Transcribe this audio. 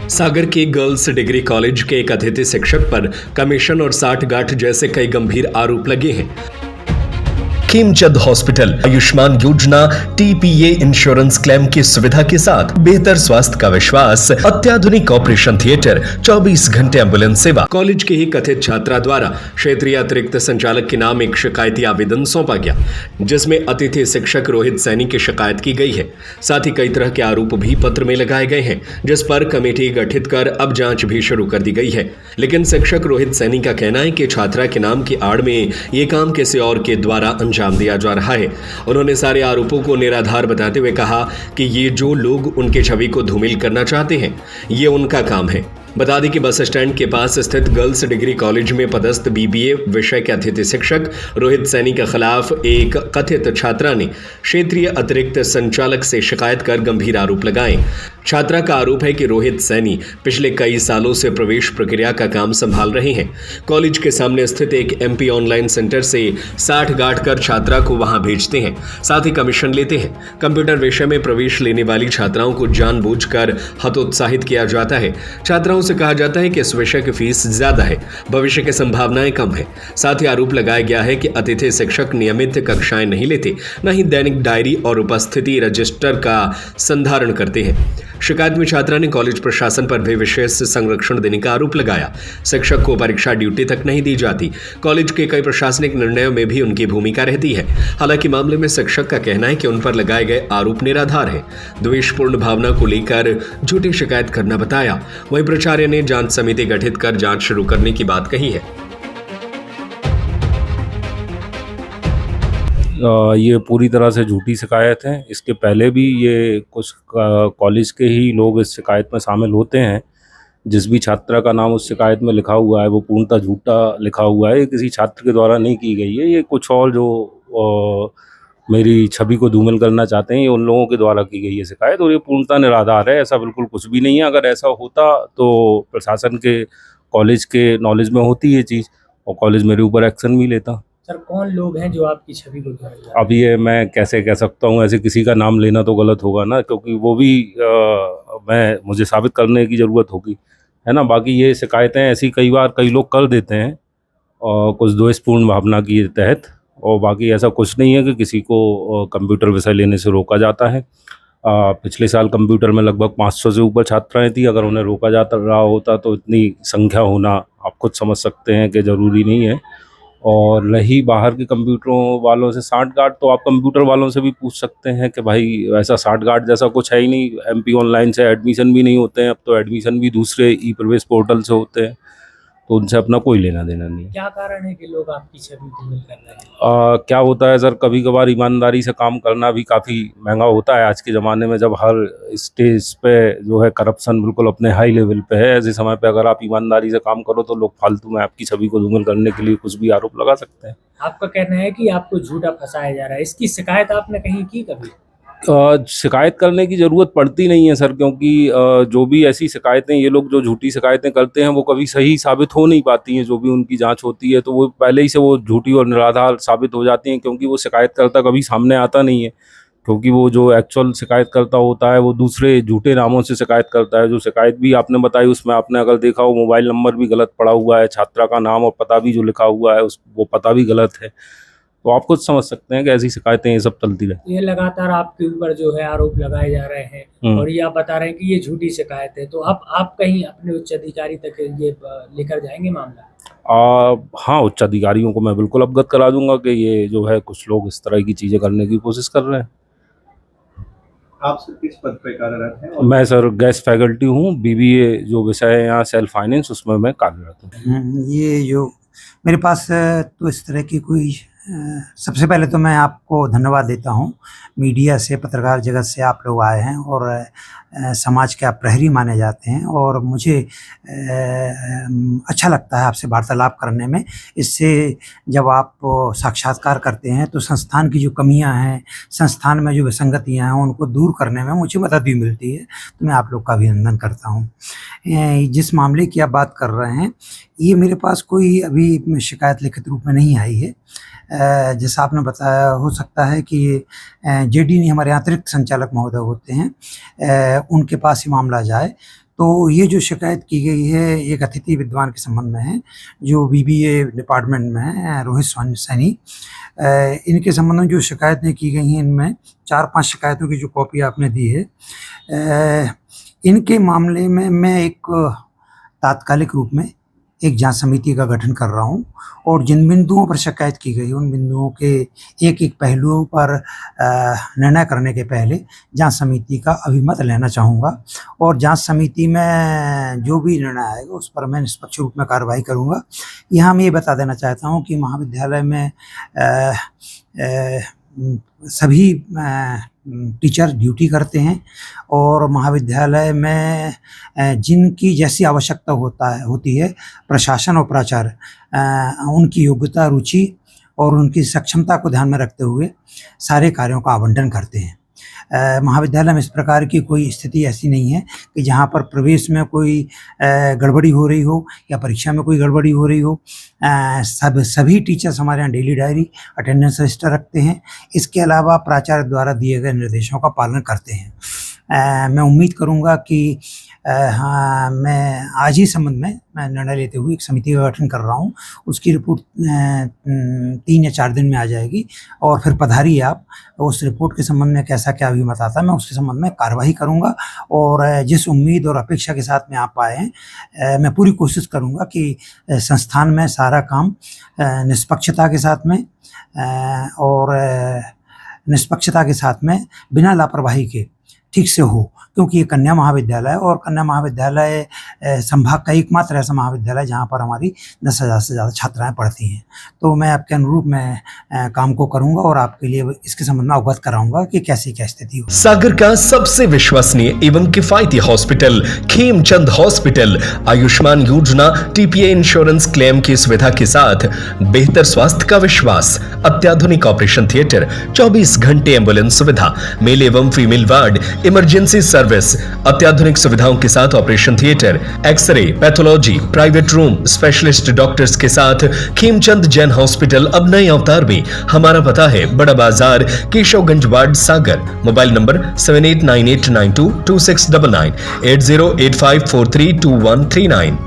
सागर के girls degree college के एक अतिथि शिक्षक पर कमीशन और साठगांठ जैसे कई गंभीर आरोप लगे हैं। खेमचंद हॉस्पिटल आयुष्मान योजना टीपीए इंश्योरेंस क्लेम की सुविधा के साथ बेहतर स्वास्थ्य का विश्वास, अत्याधुनिक ऑपरेशन थिएटर, 24 घंटे एम्बुलेंस सेवा। कॉलेज के ही कथित छात्रा द्वारा क्षेत्रीय अतिरिक्त संचालक के नाम एक शिकायती आवेदन सौंपा गया, जिसमें अतिथि शिक्षक रोहित सैनी की शिकायत की गई है। साथ ही कई तरह के आरोप भी पत्र में लगाए गए हैं, जिस पर कमेटी गठित कर अब जांच भी शुरू कर दी गई है। लेकिन शिक्षक रोहित सैनी का कहना है कि छात्रा के नाम की आड़ में ये काम किसी और के द्वारा अंजाम दिया जा रहा है। उन्होंने सारे आरोपों को निराधार बताते हुए कहा कि ये जो लोग उनकी छवि को धूमिल करना चाहते हैं, ये उनका काम है। बता दें कि बस स्टैंड के पास स्थित गर्ल्स डिग्री कॉलेज में पदस्थ बीबीए विषय के अतिथि शिक्षक रोहित सैनी के खिलाफ एक कथित छात्रा ने क्षेत्रीय अतिरिक्त संचालक से शिकायत कर गंभीर आरोप लगाए। छात्रा का आरोप है कि रोहित सैनी पिछले कई सालों से प्रवेश प्रक्रिया का काम संभाल रहे हैं। कॉलेज के सामने स्थित एक एमपी ऑनलाइन सेंटर से साठगांठ कर छात्रा को वहां भेजते हैं, साथ ही कमीशन लेते हैं। कंप्यूटर विषय में प्रवेश लेने वाली छात्राओं को जानबूझकर हतोत्साहित किया जाता है। छात्राओं से कहा जाता है कि इस विषय की फीस ज्यादा है, भविष्य की संभावनाएं कम है। साथ ही आरोप लगाया गया है कि अतिथि शिक्षक नियमित कक्षाएं नहीं लेते, न ही दैनिक डायरी और उपस्थिति रजिस्टर का संधारण करते हैं। शिकायत में छात्रा ने कॉलेज प्रशासन पर भी विशेष संरक्षण देने का आरोप लगाया। शिक्षक को परीक्षा ड्यूटी तक नहीं दी जाती। कॉलेज के कई प्रशासनिक निर्णयों में भी उनकी भूमिका रहती है। हालांकि मामले में शिक्षक का कहना है कि उन पर लगाए गए आरोप निराधार है। द्वेषपूर्ण भावना को लेकर झूठी शिकायत करना बताया। वहीं प्राचार्य ने जांच समिति गठित कर जांच शुरू करने की बात कही है। ये पूरी तरह से झूठी शिकायत है। इसके पहले भी ये कुछ कॉलेज के ही लोग इस शिकायत में शामिल होते हैं। जिस भी छात्रा का नाम उस शिकायत में लिखा हुआ है वो पूर्णतः झूठा लिखा हुआ है। ये किसी छात्र के द्वारा नहीं की गई है। ये कुछ और जो मेरी छवि को धूमिल करना चाहते हैं, ये उन लोगों के द्वारा की गई है शिकायत, और ये पूर्णतः निराधार है। ऐसा बिल्कुल कुछ भी नहीं है। अगर ऐसा होता तो प्रशासन के कॉलेज के नॉलेज में होती ये चीज़ और कॉलेज मेरे ऊपर एक्शन भी लेता। सर, कौन लोग हैं जो आपकी छवि को धूमिल कर रहे हैं? अब ये मैं कैसे कह सकता हूँ, ऐसे किसी का नाम लेना तो गलत होगा ना, क्योंकि वो भी मुझे साबित करने की ज़रूरत होगी, है ना। बाकी ये शिकायतें ऐसी कई बार कई लोग कर देते हैं और कुछ द्वेषपूर्ण भावना के तहत, और बाकी ऐसा कुछ नहीं है कि किसी को कंप्यूटर विषय लेने से रोका जाता है। पिछले साल कंप्यूटर में लगभग 500 से ऊपर छात्राएँ थी। अगर उन्हें रोका जाता रहा होता तो इतनी संख्या होना आप खुद समझ सकते हैं कि ज़रूरी नहीं है। और रही बाहर के कंप्यूटरों वालों से साठगांठ, तो आप कंप्यूटर वालों से भी पूछ सकते हैं कि भाई ऐसा साठगांठ जैसा कुछ है ही नहीं। एमपी ऑनलाइन से एडमिशन भी नहीं होते हैं, अब तो एडमिशन भी दूसरे ई प्रवेश पोर्टल से होते हैं, तो उनसे अपना कोई लेना देना नहीं। क्या कारण है कि लोग आपकी छवि धूमिल कर रहे हैं? क्या होता है सर, कभी कभार ईमानदारी से काम करना भी काफ़ी महंगा होता है आज के ज़माने में, जब हर स्टेज पे जो है करप्शन बिल्कुल अपने हाई लेवल पे है। ऐसे समय पे अगर आप ईमानदारी से काम करो तो लोग फालतू में आपकी छवि को धूमिल करने के लिए कुछ भी आरोप लगा सकते हैं। आपका कहना है कि आपको झूठा फंसाया जा रहा है। इसकी शिकायत आपने कहीं की कभी? शिकायत करने की ज़रूरत पड़ती नहीं है सर, क्योंकि जो भी ऐसी शिकायतें ये लोग जो झूठी शिकायतें करते हैं वो कभी सही साबित हो नहीं पाती हैं। जो भी उनकी जांच होती है तो वो पहले ही से वो झूठी और निराधार साबित हो जाती हैं, क्योंकि वो शिकायतकर्ता कभी सामने आता नहीं है। क्योंकि वो जो एक्चुअल शिकायतकर्ता होता है वो दूसरे झूठे नामों से शिकायत करता है। जो शिकायत भी आपने बताई उसमें आपने अगर देखा हो, मोबाइल नंबर भी गलत पड़ा हुआ है, छात्रा का नाम और पता भी जो लिखा हुआ है वो पता भी गलत है। तो आप खुद समझ सकते हैं कि ऐसी शिकायतें ये सब चलती रहती। ये लगातार आपके ऊपर जो है आरोप लगाए जा रहे हैं और ये आप बता रहे हैं कि ये झूठी शिकायत है, तो आप कहीं अपने उच्च अधिकारी तक ये लेकर जाएंगे मामला? हाँ, उच्च अधिकारियों को मैं बिल्कुल अवगत करा दूंगा कि ये जो है कुछ लोग इस तरह की चीज़ें करने की कोशिश कर रहे हैं। आप सर किस पद पे कार्यरत हैं? मैं सर गेस्ट फैकल्टी हूँ। बीबीए जो विषय है यहाँ सेल्फ फाइनेंस, उसमें मैं कार्यरत हूँ। ये जो मेरे पास तो इस तरह की कोई सबसे पहले तो मैं आपको धन्यवाद देता हूँ। मीडिया से, पत्रकार जगत से आप लोग आए हैं और समाज के आप प्रहरी माने जाते हैं, और मुझे अच्छा लगता है आपसे वार्तालाप करने में। इससे जब आप साक्षात्कार करते हैं तो संस्थान की जो कमियां हैं, संस्थान में जो विसंगतियां हैं, उनको दूर करने में मुझे मदद भी मिलती है, तो मैं आप लोग का अभिनंदन करता हूँ। जिस मामले की आप बात कर रहे हैं, ये मेरे पास कोई अभी शिकायत लिखित रूप में नहीं आई है। जैसा आपने बताया, हो सकता है कि जेडी हमारे अतिरिक्त संचालक महोदय होते हैं, उनके पास ही मामला जाए तो ये जो शिकायत की गई है एक अतिथि विद्वान के संबंध में है जो बीबीए डिपार्टमेंट में है, रोहित सैनी। इनके संबंध में जो शिकायतें की गई हैं इनमें 4-5 शिकायतों की जो कॉपी आपने दी है, इनके मामले में मैं एक तात्कालिक रूप में एक जांच समिति का गठन कर रहा हूं और जिन बिंदुओं पर शिकायत की गई उन बिंदुओं के एक पहलुओं पर निर्णय करने के पहले जांच समिति का अभिमत लेना चाहूँगा और जांच समिति में जो भी निर्णय आएगा उस पर मैं निष्पक्ष रूप में कार्रवाई करूँगा। यहाँ मैं ये बता देना चाहता हूँ कि महाविद्यालय में सभी टीचर ड्यूटी करते हैं और महाविद्यालय में जिनकी जैसी आवश्यकता होती है प्रशासन और प्राचार्य उनकी योग्यता, रुचि और उनकी सक्षमता को ध्यान में रखते हुए सारे कार्यों का आवंटन करते हैं। महाविद्यालय में इस प्रकार की कोई स्थिति ऐसी नहीं है कि जहाँ पर प्रवेश में कोई गड़बड़ी हो रही हो या परीक्षा में कोई गड़बड़ी हो रही हो। सभी टीचर्स हमारे यहाँ डेली डायरी, अटेंडेंस रजिस्टर रखते हैं। इसके अलावा प्राचार्य द्वारा दिए गए निर्देशों का पालन करते हैं। मैं उम्मीद करूँगा कि हाँ, मैं आज ही संबंध में मैं निर्णय लेते हुए एक समिति का गठन कर रहा हूँ। उसकी रिपोर्ट 3 या 4 दिन में आ जाएगी और फिर पधारिए आप। उस रिपोर्ट के संबंध में कैसा क्या अभिमत आता है मैं उसके संबंध में कार्रवाई करूँगा और जिस उम्मीद और अपेक्षा के साथ में आप आए हैं मैं पूरी कोशिश करूँगा कि संस्थान में सारा काम निष्पक्षता के साथ में और निष्पक्षता के साथ में बिना लापरवाही के ठीक से हो, क्योंकि ये कन्या महाविद्यालय है और कन्या महाविद्यालय संभाग का एकमात्र ऐसा महाविद्यालय जहाँ पर हमारी 10,000 से ज़्यादा छात्राएं पढ़ती हैं। तो मैं आपके अनुरूप में काम को करूँगा और आपके लिए इसके संबंध में अवगत कराऊंगा कि कैसी क्या स्थिति हो। सागर का सबसे विश्वसनीय एवं किफायती हॉस्पिटल खेमचंद हॉस्पिटल आयुष्मान योजना TPA इंश्योरेंस क्लेम की सुविधा के साथ बेहतर स्वास्थ्य का विश्वास, अत्याधुनिक ऑपरेशन थिएटर, 24 घंटे एम्बुलेंस सुविधा, मेल एवं फीमेल वार्ड, इमरजेंसी सर्विस, अत्याधुनिक सुविधाओं के साथ operation theatre, X-ray, pathology, private room, specialist doctors के साथ खेमचंद जैन हॉस्पिटल अब नए अवतार में। हमारा पता है बड़ा बाजार, Keshavganj ward, Sagar. Mobile number 7898922699, 8085432139।